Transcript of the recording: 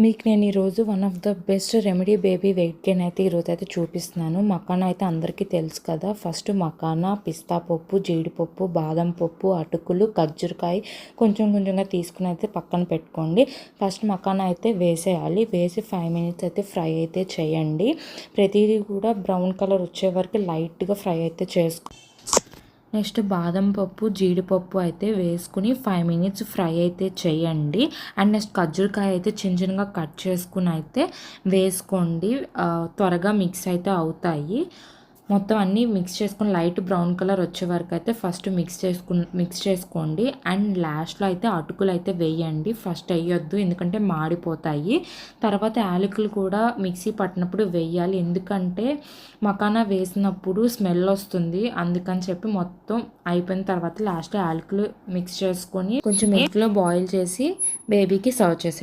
మీకు నేను ఈరోజు one of the best remedy baby weight gain అయితే ఈరోజు అయితే చూపిస్తున్నాను. మకానా అయితే అందరికీ తెలుసు కదా. ఫస్ట్ మకానా, పిస్తా పప్పు, జీడిపప్పు, బాదం పప్పు, అటుకులు, ఖర్జూరకాయ కొంచెం కొంచెంగా తీసుకుని అయితే పక్కన పెట్టుకోండి. ఫస్ట్ మకానా అయితే వేసేయాలి. వేసి 5 minutes అయితే ఫ్రై అయితే చేయండి. ప్రతిదీ కూడా బ్రౌన్ కలర్ వచ్చే వరకు లైట్గా ఫ్రై అయితే చేసుకో. నెక్స్ట్ బాదం పప్పు, జీడిపప్పు అయితే వేసుకుని 5 minutes ఫ్రై అయితే చేయండి. అండ్ నెక్స్ట్ ఖర్జూరకాయ అయితే చిన్న చిన్నగా కట్ చేసుకుని అయితే వేసుకోండి. త్వరగా మిక్స్ అయితే అవుతాయి. మొత్తం అన్నీ మిక్స్ చేసుకొని లైట్ బ్రౌన్ కలర్ వచ్చే వరకు అయితే ఫస్ట్ మిక్స్ చేసుకోండి. అండ్ లాస్ట్లో అయితే అటుకులు అయితే వేయండి. ఫస్ట్ వేయొద్దు, ఎందుకంటే మాడిపోతాయి. తర్వాత యాలకులు కూడా మిక్సీ పట్టినప్పుడు వేయాలి, ఎందుకంటే మకానా వేసినప్పుడు స్మెల్ వస్తుంది. అందుకని చెప్పి మొత్తం అయిపోయిన తర్వాత లాస్ట్లో యాలకులు మిక్స్ చేసుకొని కొంచెం మిల్క్లో బాయిల్ చేసి బేబీకి సర్వ్ చేసేయండి.